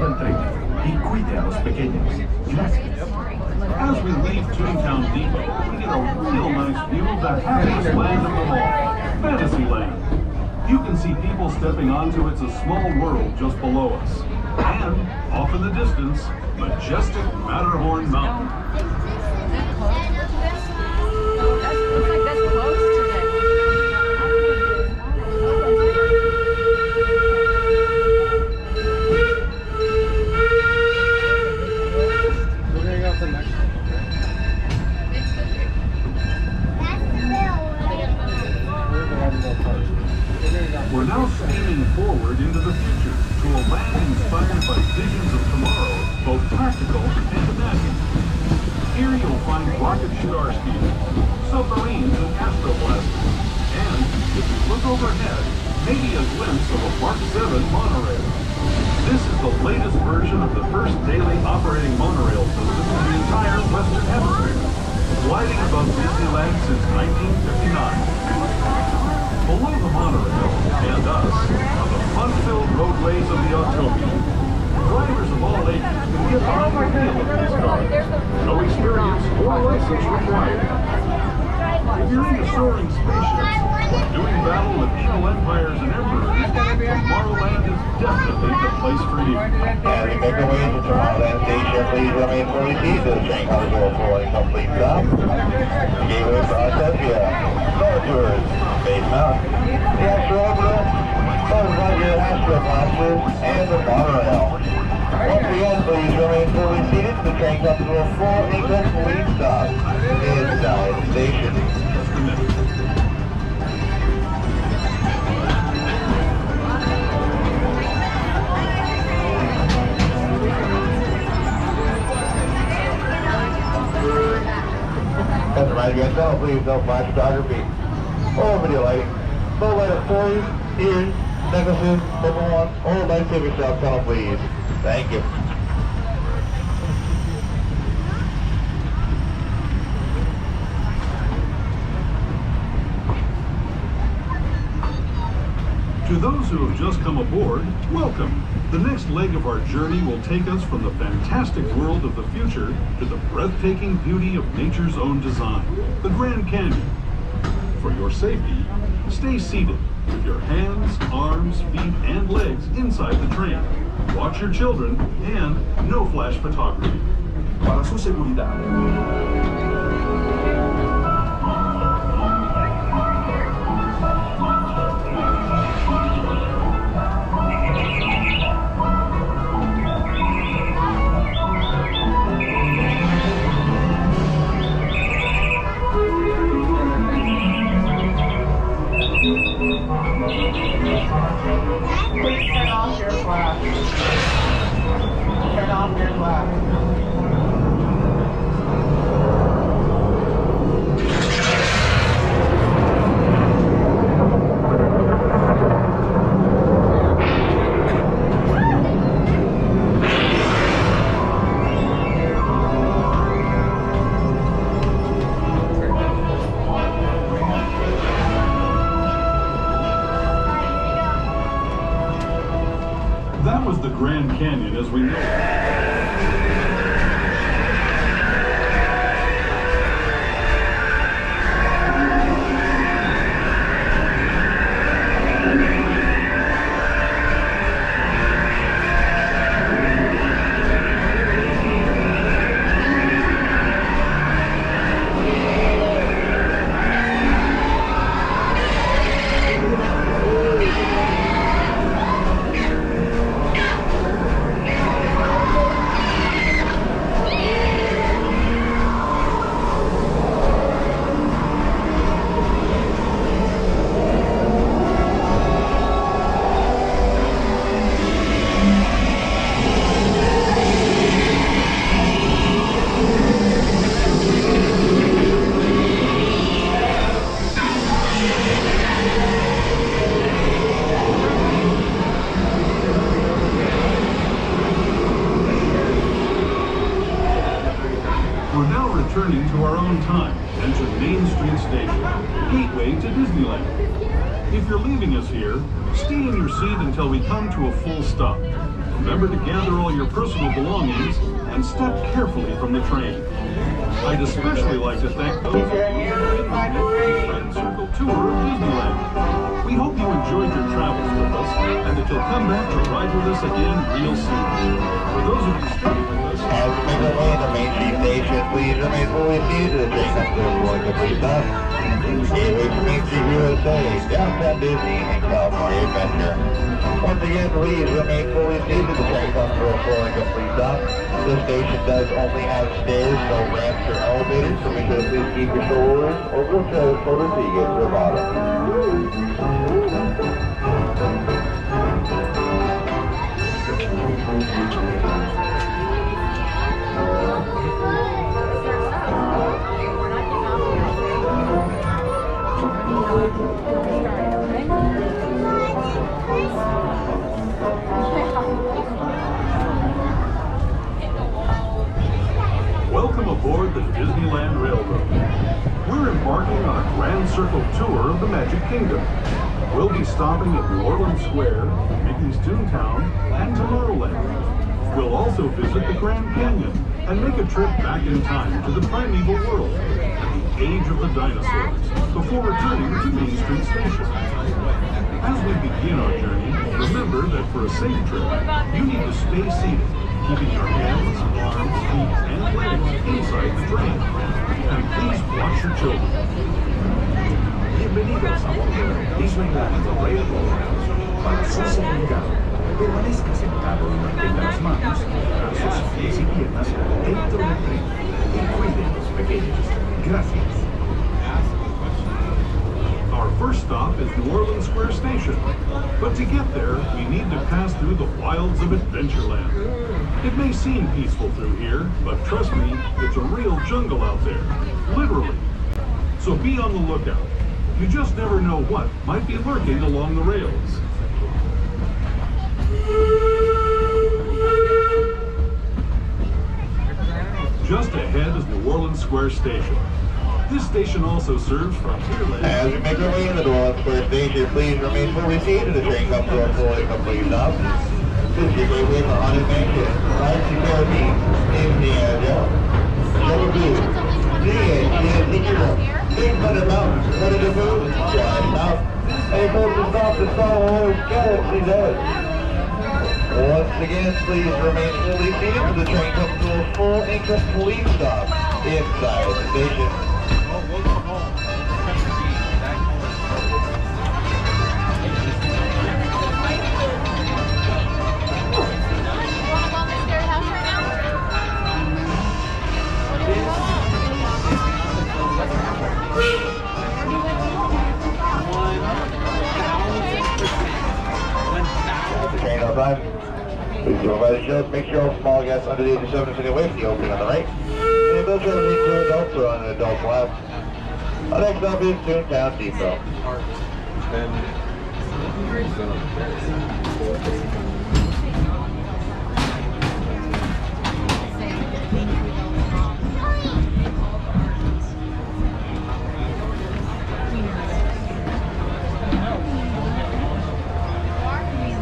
del tren y cuide a los pequeños. Gracias. As we leave Toontown Depot, we get a real nice view of the happiest land of them all, Fantasyland. You can see people stepping onto It's a Small World just below us. And, off in the distance, majestic Matterhorn Mountain. Looks like that's close today. We're going to go to the next one. We're now steaming forward into the future to a land inspired by visions of tomorrow, both practical and imagined. Here you'll find rocket Starsky, submarines and astroblasters, and, if you look overhead, maybe a glimpse of a Mark 7 monorail. This is the latest version of the first daily operating monorail system in the entire Western Hemisphere, gliding above Disneyland since 1959. Below the monorail, and us, are the fun-filled roadways of the Autopian. Drivers of all ages can get behind the wheel of these cars. No experience or license required. If you're into soaring spaceships, doing battle with evil empires and emperors, Tomorrowland is definitely the place for you. As we make our way to Tomorrowland Station, please remain fully seated. The train cars will for a complete stop. Gateway for Artepia, Star Tours, Space Mountain, the Astro Orbiter, Buzz Lightyear Astro Blaster, and the monorail. Once again, please remain fully seated. The train comes to a full incomplete stop inside the station. As a reminder, you guys, please no flash photography or video lighting. Low light of toys, ears, necklaces, mobile ones, or lightsaber style tunnel, please. Thank you. To those who have just come aboard, welcome. The next leg of our journey will take us from the fantastic world of the future to the breathtaking beauty of nature's own design, the Grand Canyon. For your safety, stay seated with your hands, arms, feet, and legs inside the train. Watch your children and no flash photography. Para su seguridad. Please turn off your flash. Turn off your flash. That was the Grand Canyon as we know it. We're now returning to our own time and to Main Street Station, gateway to Disneyland. If you're leaving us here, stay in your seat until we come to a full stop. remember to gather all your personal belongings and step carefully from the train. I'd especially like to thank those of you who made the Grand Circle Tour of Disneyland. We hope you enjoyed your travels with us and that you'll come back to ride with us again real soon. For those of you staying with us, As we make our way to Main Street Station, please remain fully seated as the train comes to a full and complete stop. Gateway to Main Street USA, Downtown Disney, and California Adventure. Once again, please remain fully seated as the train comes to a full and complete stop. This station does only have stairs, no ramps or elevators, so make sure to please keep your shoulders over the toes until you get to the bottom. welcome aboard the Disneyland Railroad. We're embarking on a Grand Circle tour of the Magic Kingdom. We'll be stopping at New Orleans Square, Mickey's Toontown, and Tomorrowland. We'll also visit the Grand Canyon and make a trip back in time to the primeval world and the age of the dinosaurs before returning to Main Street Station. As we begin our journey, remember that for a safe trip, you need to stay seated, keeping your hands, arms, feet, and legs inside the train. And please watch your children. Bienvenidos a bordo del Disneyland Railroad. Para su seguridad, permanezca sentado y mantenga las manos, brazos, pies y piernas dentro del tren. Y cuide a los pequeños. Gracias. Our first stop is New Orleans Square Station. But to get there, we need to pass through the wilds of Adventureland. It may seem peaceful through here, but trust me, it's a real jungle out there. Literally. So be on the lookout. You just never know what might be lurking along the rails. Just ahead is New Orleans Square Station. This station also serves Frontierland. As we make our way into the New Orleans Square Station, please remain fully seated as the train comes to a full and complete stop. This is your gateway for Haunted Mansion, Pirates of the Caribbean, Indiana Jones, Jungle Cruise, Secret, Big Thunder Mountain, Ready to Move, Giant Mountain, and it goes to stop the Star Wars Galaxy's Edge. Once again, please remain fully seated as the train comes to a full and complete stop inside the station. Train on time. Please go by the shelves. Make sure all small guests under the age of 7 are sitting away from the opening on the right. And those who are for adults are on an adult left. Our next stop is Toontown Depot.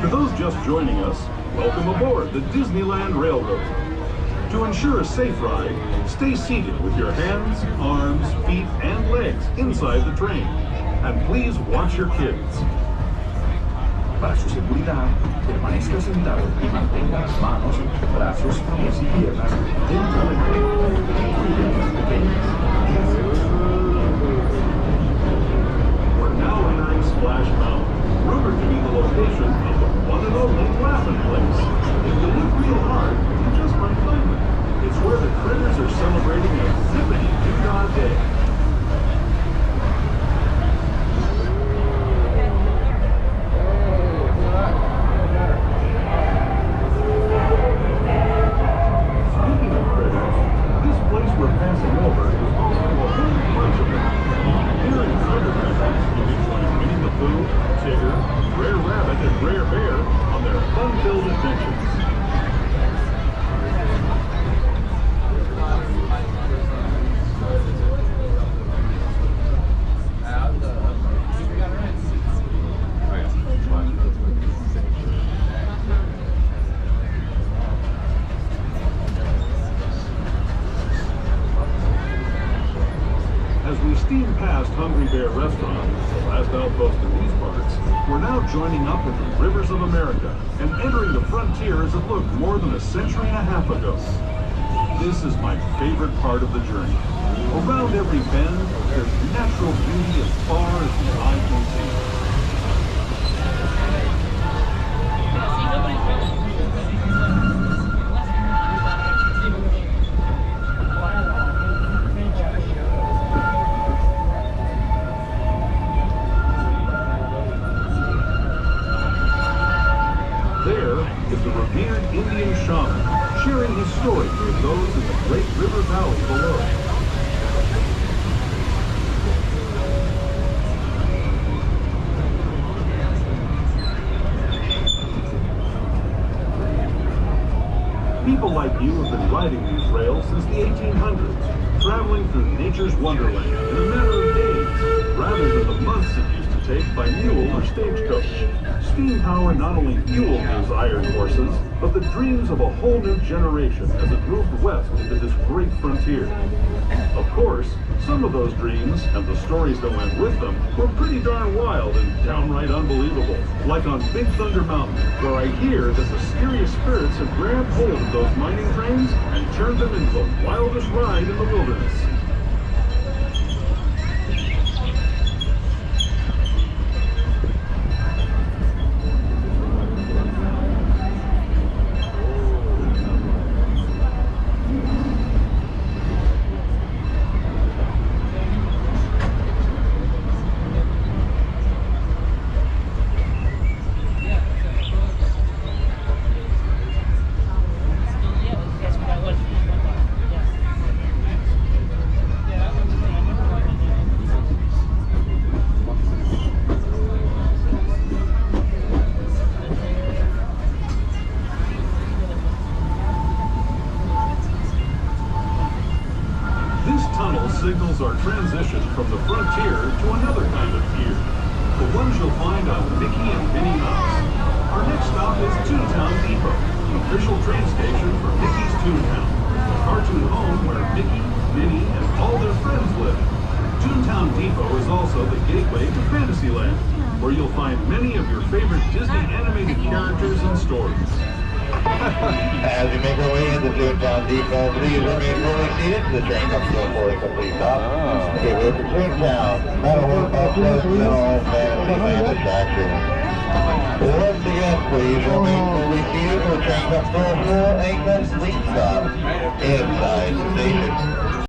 For those just joining us, welcome aboard the Disneyland Railroad. To ensure a safe ride, stay seated with your hands, arms, feet, and legs inside the train. And please watch your kids. Para su seguridad, permanezca sentado y mantenga las manos, brazos, pies y piernas dentro del tren. Y cuide a los pequeños. Gracias. We're now entering Splash Mountain, rumored to be the location of the one and only Laughing Place. If you look real hard, you just might find it. It's where the critters are celebrating a zippity-doo-dah day. Speaking steam past Hungry Bear Restaurant, the last outpost in these parts, we're now joining up in the rivers of America and entering the frontier as it looked more than a century and a half ago. This is my favorite part of the journey. Around every bend, there's natural beauty as far as the eye can see. There is the revered Indian shaman, sharing his story with those in the great river valley below. People like you have been riding these rails since the 1800s, traveling through nature's wonderland in a matter of days, rather than the months it used to take by mule or stagecoach. Steam power not only fueled these iron horses, but the dreams of a whole new generation as it moved west into this great frontier. Of course, some of those dreams, and the stories that went with them, were pretty darn wild and downright unbelievable. Like on Big Thunder Mountain, where I hear that the scariest spirits have grabbed hold of those mining trains and turned them into the wildest ride in the wilderness. Signals our transition from the frontier to another kind of pier, the ones you'll find on Mickey and Minnie Mouse. Our next stop is Toontown Depot, the official train station for Mickey's Toontown, the cartoon home where Mickey, Minnie, and all their friends live. Toontown Depot is also the gateway to Fantasyland, where you'll find many of your favorite Disney animated characters and stories. As we make our way into Toontown Depot, please remain fully seated. The train comes to a fully complete stop. Okay, we're to Toontown. That'll work out close to all Fantasyland attractions. Once again, please remain fully seated. The train comes to a full and complete stop inside the station.